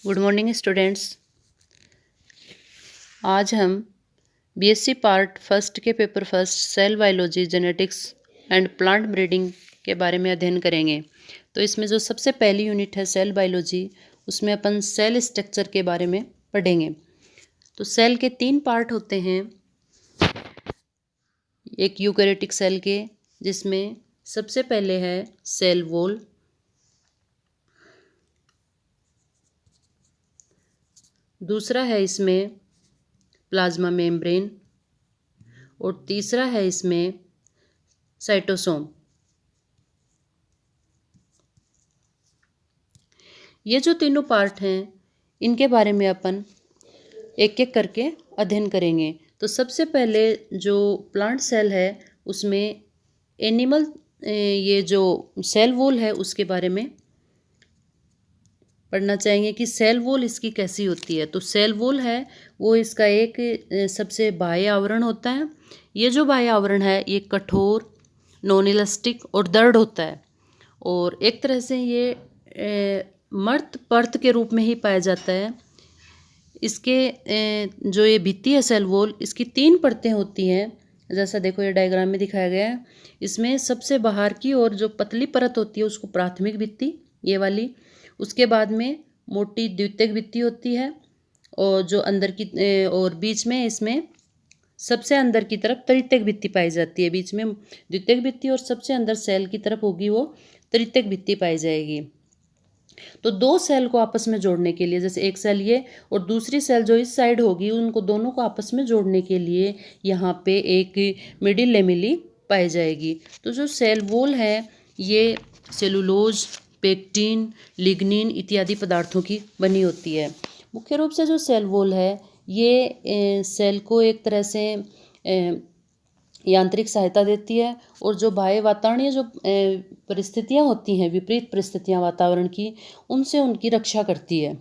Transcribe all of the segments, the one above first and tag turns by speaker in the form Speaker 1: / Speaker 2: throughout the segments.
Speaker 1: Good morning students. आज हम BSc part first के paper first cell biology genetics and plant breeding के बारे में अध्ययन करेंगे। तो इसमें जो सबसे पहली यूनिट है सेल बायोलॉजी, उसमें अपन सेल स्ट्रक्चर के बारे में पढ़ेंगे। तो सेल के 3 पार्ट होते हैं। एक यूकैरियोटिक सेल के, जिसमें सबसे पहले है सेल वॉल, दूसरा है इसमें प्लाज्मा मेम्ब्रेन और तीसरा है इसमें साइटोसोम। ये जो तीनों पार्ट हैं, इनके बारे में अपन एक एक करके अध्ययन करेंगे। तो सबसे पहले जो प्लांट सेल है उसमें एनिमल ये जो सेल वॉल है उसके बारे में पढ़ना चाहेंगे कि सेल वॉल इसकी कैसी होती है। तो सेल वॉल है वो इसका एक सबसे बाह्य आवरण होता है। ये जो बाह्य आवरण है ये कठोर, नॉन इलास्टिक और दृढ़ होता है और एक तरह से ये मर्त परत के रूप में ही पाया जाता है। इसके जो ये भित्ति है सेल वॉल, इसकी 3 परतें होती हैं। जैसा देखो ये डायग्राम में दिखाया गया है। इसमें सबसे बाहर की और जो पतली परत होती है उसको प्राथमिक भित्ति, ये वाली। उसके बाद में मोटी द्वितीयक भित्ति होती है और जो अंदर की और बीच में इसमें सबसे अंदर की तरफ तृतीयक भित्ति पाई जाती है। बीच में द्वितीयक भित्ति और सबसे अंदर सेल की तरफ होगी वो तृतीयक भित्ति पाई जाएगी। तो 2 सेल को आपस में जोड़ने के लिए, जैसे एक सेल ये और दूसरी सेल जो इस साइड होगी, उनको दोनों को आपस में जोड़ने के लिए यहाँ पे एक मिडिल लेमेली पाई जाएगी। तो जो सेल वॉल है ये सेलुलोज, पेक्टिन, लिग्निन इत्यादि पदार्थों की बनी होती है। मुख्य रूप से जो सेल वॉल है ये सेल को एक तरह से यांत्रिक सहायता देती है और जो बाह्य वातावरणीय जो परिस्थितियाँ होती हैं, विपरीत परिस्थितियाँ वातावरण की, उनसे उनकी रक्षा करती है।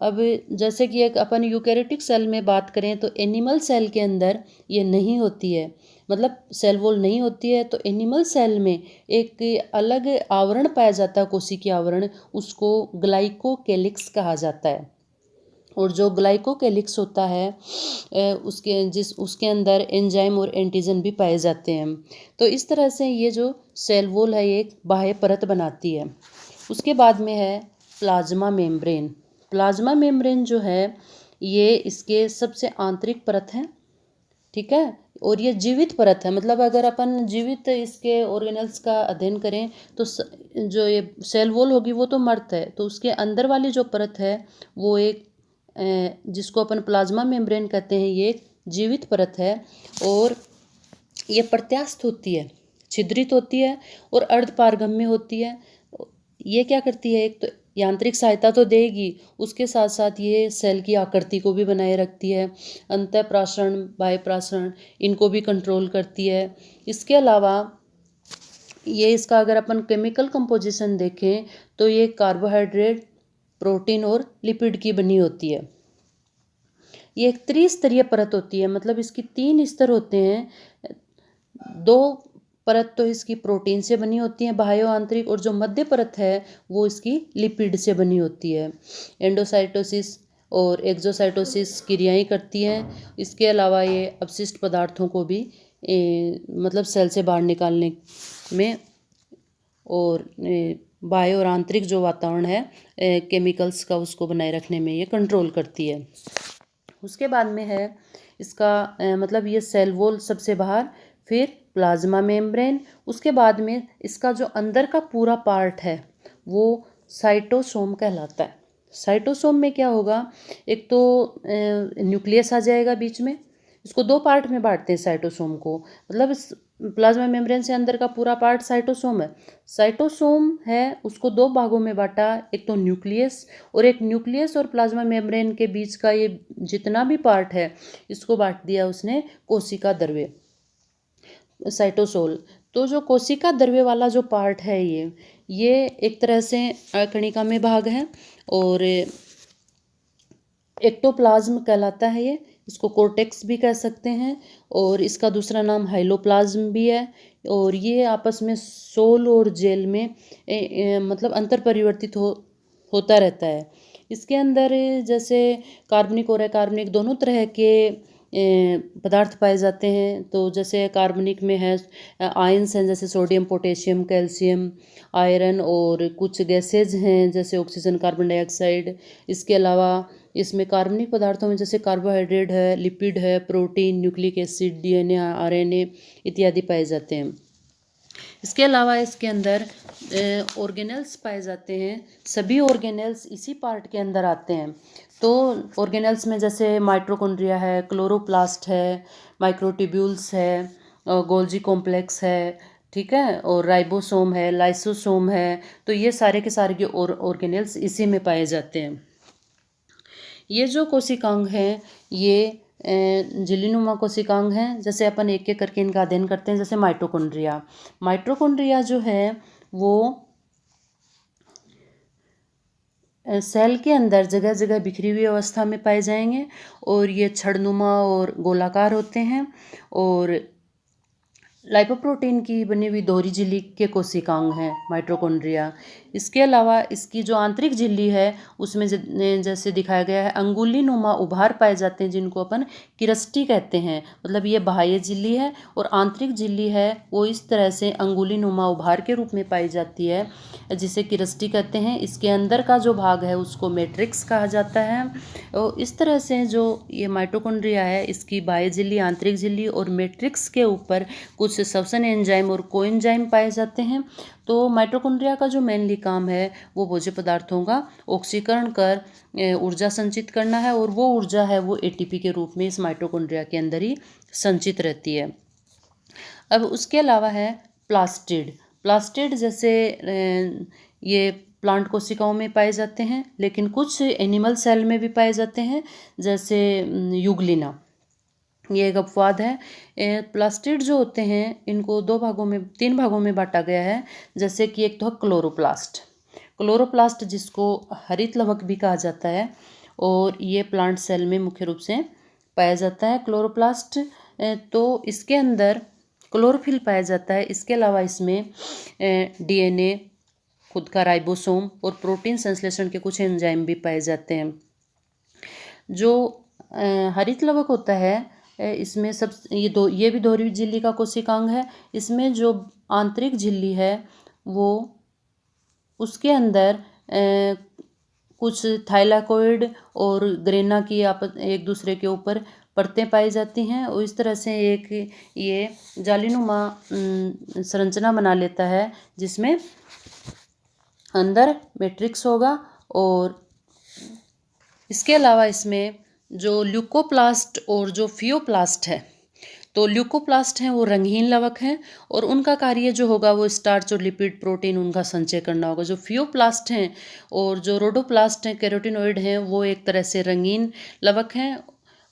Speaker 1: अब जैसे कि एक अपन यूकैरियोटिक सेल में बात करें तो एनिमल सेल के अंदर ये नहीं होती है, मतलब सेल वॉल नहीं होती है। तो एनिमल सेल में एक अलग आवरण पाया जाता है, कोशिकीय आवरण, उसको ग्लाइकोकेलिक्स कहा जाता है। और जो ग्लाइकोकेलिक्स होता है उसके अंदर एंजाइम और एंटीजन भी पाए जाते हैं। तो इस तरह से ये जो सेल वॉल है ये एक बाह्य परत बनाती है। उसके बाद में है प्लाज्मा मेम्ब्रेन। प्लाज्मा मेम्ब्रेन जो है ये इसके सबसे आंतरिक परत है, ठीक है। और ये जीवित परत है, मतलब अगर अपन जीवित इसके ऑर्गेनल्स का अध्ययन करें तो जो ये सेल वॉल होगी वो तो मर्त है, तो उसके अंदर वाली जो परत है वो एक जिसको अपन प्लाज्मा मेम्ब्रेन कहते हैं, ये जीवित परत है और ये प्रत्यास्थ होती है, छिद्रित होती है और अर्धपारगम्य होती है। ये क्या करती है, एक तो यांत्रिक सहायता तो देगी, उसके साथ साथ ये सेल की आकृति को भी बनाए रखती है। अंतःप्रासरण, बाह्य प्रासरण, इनको भी कंट्रोल करती है। इसके अलावा ये इसका अगर अपन केमिकल कंपोजिशन देखें तो ये कार्बोहाइड्रेट, प्रोटीन और लिपिड की बनी होती है। ये एक त्रिस्तरीय परत होती है, मतलब इसकी 3 स्तर होते हैं। 2 परत तो इसकी प्रोटीन से बनी होती है, बाह्य आंतरिक, और जो मध्य परत है वो इसकी लिपिड से बनी होती है। एंडोसाइटोसिस और एक्सोसाइटोसिस क्रियाएं करती हैं। इसके अलावा ये अपशिष्ट पदार्थों को भी मतलब सेल से बाहर निकालने में और बाह्य और आंतरिक जो वातावरण है केमिकल्स का, उसको बनाए रखने में ये कंट्रोल करती है। उसके बाद में है इसका मतलब ये सेल वॉल सबसे बाहर, फिर प्लाज्मा मेम्ब्रेन, उसके बाद में इसका जो अंदर का पूरा पार्ट है वो साइटोसोम कहलाता है। साइटोसोम में क्या होगा, एक तो न्यूक्लियस आ जाएगा बीच में। इसको 2 पार्ट में बांटते हैं साइटोसोम को, मतलब इस प्लाज्मा मेम्ब्रेन से अंदर का पूरा पार्ट साइटोसोम है। साइटोसोम है उसको 2 भागों में बांटा, एक तो न्यूक्लियस, और एक न्यूक्लियस और प्लाज्मा मेम्ब्रेन के बीच का ये जितना भी पार्ट है इसको बांट दिया उसने कोशिका द्रव्य, साइटोसोल। तो जो कोशिका द्रव्य वाला जो पार्ट है ये एक तरह से कणिका में भाग है और एक्टोप्लाज्म कहलाता है ये। इसको कोर्टेक्स भी कह सकते हैं और इसका दूसरा नाम हाइलोप्लाज्म भी है। और ये आपस में सोल और जेल में मतलब अंतर परिवर्तित होता रहता है। इसके अंदर जैसे कार्बनिक और अकार्बनिक दोनों तरह के पदार्थ पाए जाते हैं। तो जैसे कार्बनिक में है आयंस हैं, जैसे सोडियम, पोटेशियम, कैल्शियम, आयरन, और कुछ गैसेज हैं जैसे ऑक्सीजन, कार्बन डाइऑक्साइड। इसके अलावा इसमें कार्बनिक पदार्थों में जैसे कार्बोहाइड्रेट है, लिपिड है, protein, nucleic acid, DNA, RNA इत्यादि पाए जाते हैं। इसके अलावा इसके अंदर ऑर्गेनेल्स पाए जाते हैं। सभी ऑर्गेनेल्स इसी पार्ट के अंदर आते हैं। तो ऑर्गेनेल्स में जैसे माइटोकॉन्ड्रिया है, क्लोरोप्लास्ट है, माइक्रोट्यूब्यूल्स है, गोल्जी कॉम्प्लेक्स है, ठीक है, और राइबोसोम है, लाइसोसोम है। तो ये सारे के सारे के ऑर्गेनेल्स इसी में पाए जाते हैं। ये जो कोशिकांग हैं ये झिल्लीनुमा कोशिकांग हैं। जैसे अपन एक एक करके इनका अध्ययन करते हैं। जैसे माइटोकॉन्ड्रिया जो है वो सेल के अंदर जगह जगह बिखरी हुई अवस्था में पाए जाएंगे, और ये छड़नुमा और गोलाकार होते हैं, और लाइपोप्रोटीन की बनी हुई दोहरी झिल्ली के कोशिकांग हैं माइटोकॉन्ड्रिया। इसके अलावा इसकी जो आंतरिक झिल्ली है उसमें जैसे दिखाया गया है अंगुली नुमा उभार पाए जाते हैं, जिनको अपन किरस्टी कहते हैं। मतलब ये बाह्य झिल्ली है, और आंतरिक झिल्ली है वो इस तरह से अंगुली नुमा उभार के रूप में पाई जाती है, जिसे किरस्टी कहते हैं। इसके अंदर का जो भाग है उसको मैट्रिक्स कहा जाता है। और इस तरह से जो ये माइटोकॉन्ड्रिया है इसकी बाह्य झिल्ली, आंतरिक झिल्ली और मैट्रिक्स के ऊपर कुछ श्वसन एंजाइम और कोएंजाइम पाए जाते हैं। तो माइटोकॉन्ड्रिया का जो मेनली काम है वो भोज्य पदार्थों का ऑक्सीकरण कर ऊर्जा संचित करना है, और वो ऊर्जा है वो एटीपी के रूप में इस माइटोकॉन्ड्रिया के अंदर ही संचित रहती है। अब उसके अलावा है प्लास्टिड जैसे ये प्लांट कोशिकाओं में पाए जाते हैं, लेकिन कुछ एनिमल सेल में भी पाए जाते हैं, जैसे यूग्लिना। ये एक अपवाद है। प्लास्टिड जो होते हैं इनको तीन भागों में बांटा गया है। जैसे कि एक तो क्लोरोप्लास्ट जिसको हरित लवक भी कहा जाता है, और ये प्लांट सेल में मुख्य रूप से पाया जाता है क्लोरोप्लास्ट। तो इसके अंदर क्लोरोफिल पाया जाता है। इसके अलावा इसमें डीएनए, खुद का राइबोसोम और प्रोटीन संश्लेषण के कुछ एंजाइम भी पाए जाते हैं। जो हरित लवक होता है इसमें ये भी दोहरी झिल्ली का कोशिकांग है। इसमें जो आंतरिक झिल्ली है वो उसके अंदर कुछ थाइलाकोइड और ग्रेना की एक दूसरे के ऊपर परतें पाई जाती हैं, और इस तरह से एक ये जालीनुमा संरचना बना लेता है, जिसमें अंदर मैट्रिक्स होगा। और इसके अलावा इसमें जो ल्यूकोप्लास्ट और जो फियोप्लास्ट है, तो ल्यूकोप्लास्ट हैं वो रंगहीन लवक हैं, और उनका कार्य जो होगा वो स्टार्च और लिपिड प्रोटीन उनका संचय करना होगा। जो फियोप्लास्ट हैं और जो रोडोप्लास्ट हैं, कैरोटिनॉइड हैं, वो एक तरह से रंगीन लवक हैं,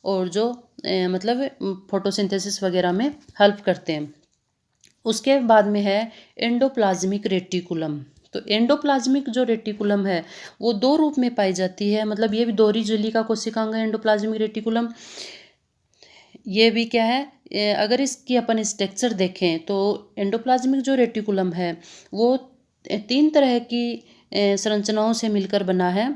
Speaker 1: और जो मतलब फोटोसिंथेसिस वगैरह में हेल्प करते हैं। उसके बाद में है एंडोप्लाज्मिक रेटिकुलम। तो एंडोप्लाज्मिक जो रेटिकुलम है वो दो रूप में पाई जाती है। मतलब ये भी दोहरी झिल्ली का कोशिकांग है एंडोप्लाज्मिक रेटिकुलम। ये भी क्या है, अगर इसकी अपन स्ट्रक्चर देखें तो एंडोप्लाज्मिक जो रेटिकुलम है वो तीन तरह की संरचनाओं से मिलकर बना है।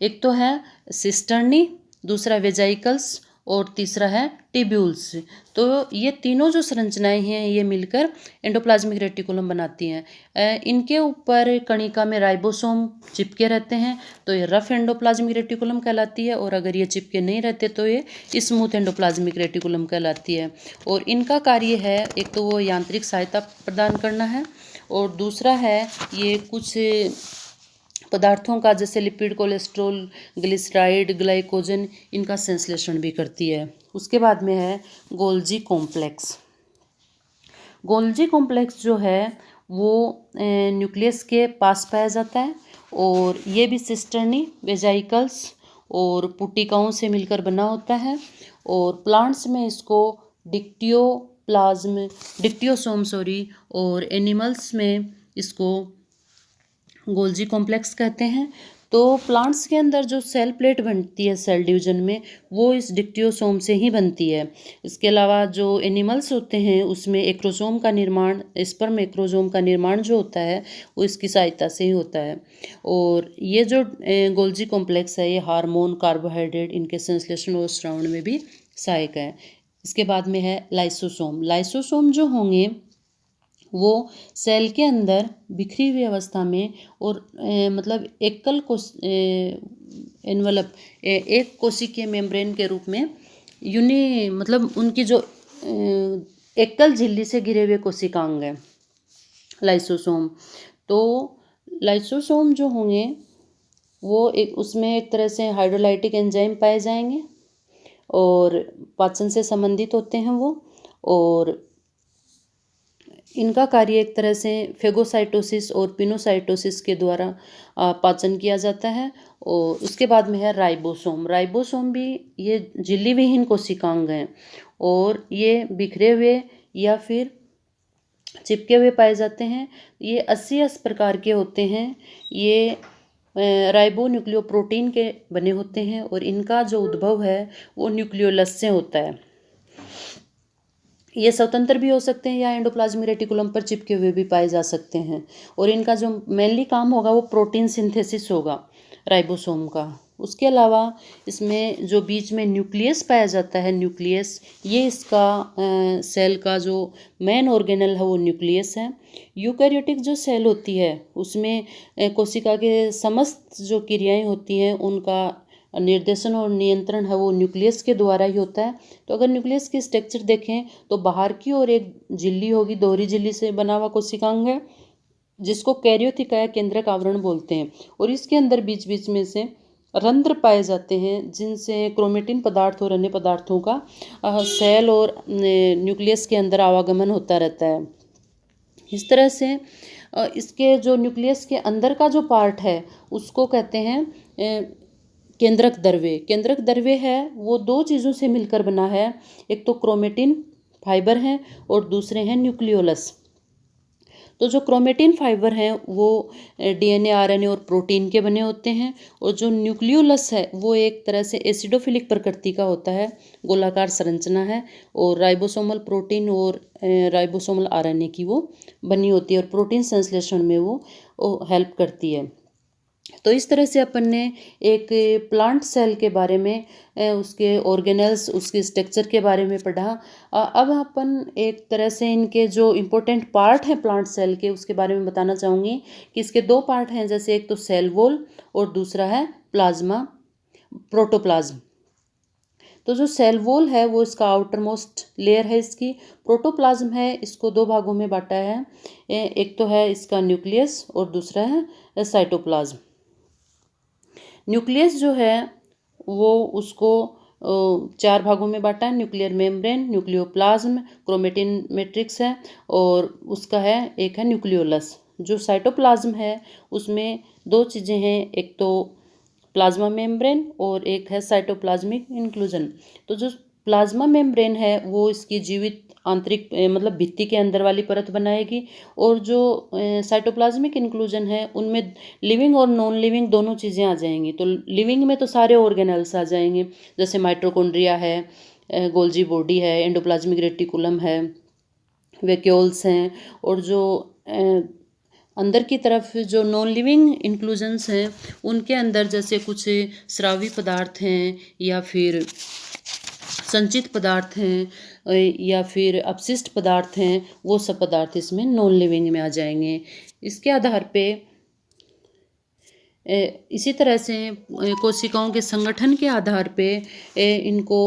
Speaker 1: एक तो है सिस्टर्नी, दूसरा वेजाइकल्स, और तीसरा है टिब्यूल्स। तो ये तीनों जो संरचनाएं हैं ये मिलकर एंडोप्लाज्मिक रेटिकुलम बनाती हैं। इनके ऊपर कणिका में राइबोसोम चिपके रहते हैं, तो ये रफ एंडोप्लाज्मिक रेटिकुलम कहलाती है, और अगर ये चिपके नहीं रहते तो ये स्मूथ एंडोप्लाज्मिक रेटिकुलम कहलाती है। और इनका कार्य है एक तो वो यांत्रिक सहायता प्रदान करना है, और दूसरा है ये कुछ पदार्थों का जैसे लिपिड, कोलेस्ट्रॉल, ग्लिसराइड, ग्लाइकोजन इनका संश्लेषण भी करती है। उसके बाद में है गोल्जी कॉम्प्लेक्स जो है वो न्यूक्लियस के पास पाया जाता है, और ये भी सिस्टर्नी, वेजाइकल्स और पुटिकाओं से मिलकर बना होता है। और प्लांट्स में इसको डिक्टियोसोम और एनिमल्स में इसको गोल्जी कॉम्प्लेक्स कहते हैं। तो प्लांट्स के अंदर जो सेल प्लेट बनती है सेल डिवीजन में, वो इस डिक्टियोसोम से ही बनती है। इसके अलावा जो एनिमल्स होते हैं उसमें एक्रोसोम का निर्माण, स्पर्म एक्रोसोम का निर्माण जो होता है वो इसकी सहायता से ही होता है। और ये जो गोल्जी कॉम्प्लेक्स है, ये हार्मोन, कार्बोहाइड्रेट, इनके संश्लेषण और स्रावण में भी सहायक है। इसके बाद में है लाइसोसोम। लाइसोसोम जो होंगे वो सेल के अंदर बिखरी हुई अवस्था में और मतलब एकल कोश एनवलप एक कोशिकीय मेम्ब्रेन के रूप में मतलब उनकी जो एकल झिल्ली से घिरे हुए कोशिकांग है लाइसोसोम। तो लाइसोसोम जो होंगे वो उसमें एक तरह से हाइड्रोलाइटिक एंजाइम पाए जाएंगे और पाचन से संबंधित होते हैं वो। और इनका कार्य एक तरह से फेगोसाइटोसिस और पिनोसाइटोसिस के द्वारा पाचन किया जाता है। और उसके बाद में है राइबोसोम। राइबोसोम भी ये झिल्ली विहीन कोशिकांग हैं और ये बिखरे हुए या फिर चिपके हुए पाए जाते हैं। ये 80 प्रकार के होते हैं। ये राइबो न्यूक्लियोप्रोटीन के बने होते हैं और इनका जो उद्भव है वो न्यूक्लियोलस से होता है। ये स्वतंत्र भी हो सकते हैं या एंडोप्लाज्मिक रेटिकुलम पर चिपके हुए भी पाए जा सकते हैं। और इनका जो मेनली काम होगा वो प्रोटीन सिंथेसिस होगा राइबोसोम का। उसके अलावा इसमें जो बीच में न्यूक्लियस पाया जाता है, न्यूक्लियस ये इसका सेल का जो मेन ऑर्गेनल है वो न्यूक्लियस है। यूकैरियोटिक जो सेल होती है उसमें कोशिका के समस्त जो क्रियाएं होती हैं उनका निर्देशन और नियंत्रण है वो न्यूक्लियस के द्वारा ही होता है। तो अगर न्यूक्लियस की स्ट्रक्चर देखें तो बाहर की ओर एक झिल्ली होगी, दोहरी झिल्ली से बना हुआ कोशिकांग है जिसको कैरियोथिका या केंद्रक आवरण बोलते हैं। और इसके अंदर बीच बीच में से रंध्र पाए जाते हैं जिनसे क्रोमेटिन पदार्थ और अन्य पदार्थों का सेल और न्यूक्लियस के अंदर आवागमन होता रहता है। इस तरह से इसके जो न्यूक्लियस के अंदर का जो पार्ट है उसको कहते हैं केंद्रक द्रव्य। केंद्रक द्रव्य है वो दो चीज़ों से मिलकर बना है, एक तो क्रोमेटिन फाइबर हैं और दूसरे हैं न्यूक्लियोलस। तो जो क्रोमेटिन फाइबर हैं वो डीएनए, आरएनए और प्रोटीन के बने होते हैं और जो न्यूक्लियोलस है वो एक तरह से एसिडोफिलिक प्रकृति का होता है, गोलाकार संरचना है और राइबोसोमल प्रोटीन और राइबोसोमल आरएनए की वो बनी होती है और प्रोटीन संश्लेषण में वो हेल्प करती है। तो इस तरह से अपन ने एक प्लांट सेल के बारे में उसके ऑर्गेनल्स, उसके स्ट्रक्चर के बारे में पढ़ा। अब अपन एक तरह से इनके जो इम्पोर्टेंट पार्ट हैं प्लांट सेल के उसके बारे में बताना चाहूँगी कि इसके दो पार्ट हैं, जैसे एक तो सेल वॉल और दूसरा है प्लाज्मा, प्रोटोप्लाज्म। तो जो सेल वॉल है वो इसका आउटर मोस्ट लेयर है इसकी। प्रोटोप्लाज्म है, इसको दो भागों में बांटा है, एक तो है इसका न्यूक्लियस और दूसरा है साइटोप्लाज्म। न्यूक्लियस जो है वो उसको चार भागों में बांटा है, nuclear membrane, nucleoplasm, chromatin matrix है और उसका है एक है न्यूक्लियोलस। जो साइटोप्लाज्म है उसमें दो चीज़ें हैं, एक तो प्लाज्मा मेम्ब्रेन और एक है साइटोप्लाज्मिक इंक्लूजन। तो जो प्लाज्मा मेम्ब्रेन है वो इसकी जीवित आंतरिक मतलब भित्ति के अंदर वाली परत बनाएगी और जो साइटोप्लाज्मिक इंक्लूजन है उनमें लिविंग और नॉन लिविंग दोनों चीज़ें आ जाएंगी। तो लिविंग में तो सारे ऑर्गेनल्स आ जाएंगे, जैसे माइटोकॉन्ड्रिया है, गोल्जी बॉडी है, एंडोप्लाज्मिक रेटिकुलम है, वैक्यूल्स हैं। और जो अंदर की तरफ जो नॉन लिविंग इंक्लूजन्स हैं उनके अंदर जैसे कुछ स्रावी पदार्थ हैं या फिर संचित पदार्थ हैं या फिर अपशिष्ट पदार्थ हैं, वो सब पदार्थ इसमें नॉन लिविंग में आ जाएंगे। इसके आधार पे इसी तरह से कोशिकाओं के संगठन के आधार पे इनको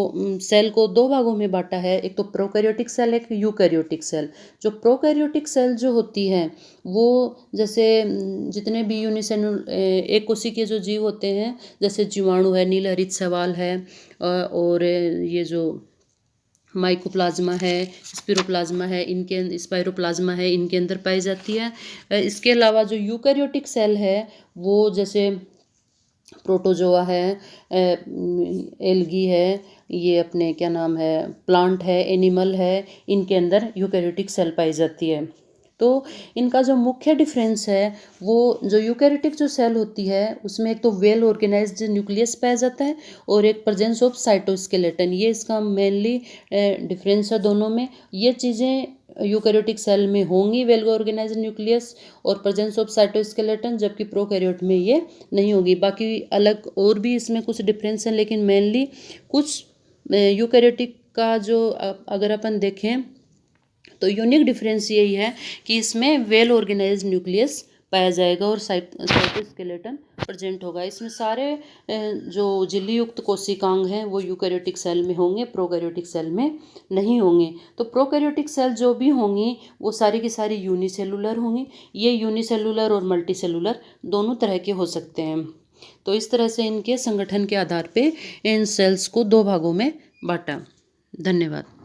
Speaker 1: सेल को दो भागों में बांटा है, एक तो प्रोकैरियोटिक सेल, एक यूकैरियोटिक सेल। जो प्रोकैरियोटिक सेल जो होती है वो जैसे जितने भी यूनिसेलुलर एक कोशिकीय जो जीव होते हैं, जैसे जीवाणु है, नीलहरित शैवाल है और ये जो माइकोप्लाज्मा है, स्पिरोप्लाज्मा है, इनके स्पाइरोप्लाज्मा है, इनके अंदर पाई जाती है। इसके अलावा जो यूकैरियोटिक सेल है वो जैसे प्रोटोजोआ है, एल्गी है, ये अपने क्या नाम है, प्लांट है, एनिमल है, इनके अंदर यूकैरियोटिक सेल पाई जाती है। तो इनका जो मुख्य डिफरेंस है वो जो यूकैरियोटिक जो सेल होती है उसमें एक तो वेल ऑर्गेनाइज्ड न्यूक्लियस पाया जाता है और एक प्रेजेंस ऑफ साइटोस्केलेटन, ये इसका मेनली डिफरेंस है दोनों में। ये चीज़ें यूकैरियोटिक सेल में होंगी, वेल ऑर्गेनाइज्ड न्यूक्लियस और प्रेजेंस ऑफ साइटोस्केलेटन, जबकि प्रोकैरियोट में ये नहीं होगी। बाकी अलग और भी इसमें कुछ डिफरेंस हैं, लेकिन मेनली कुछ यूकैरियोटिक का जो अगर अपन देखें तो यूनिक डिफरेंस यही है कि इसमें वेल ऑर्गेनाइज्ड न्यूक्लियस पाया जाएगा और साइटोस्केलेटन प्रेजेंट होगा। इसमें सारे जो झिल्ली युक्त कोशिकांग हैं वो यूकैरियोटिक सेल में होंगे, प्रोकैरियोटिक सेल में नहीं होंगे। तो प्रोकैरियोटिक सेल जो भी होंगी वो सारी की सारी यूनिसेलुलर होंगी। ये यूनिसेलुलर और मल्टीसेलुलर दोनों तरह के हो सकते हैं। तो इस तरह से इनके संगठन के आधार पे इन सेल्स को दो भागों में बांटा। धन्यवाद।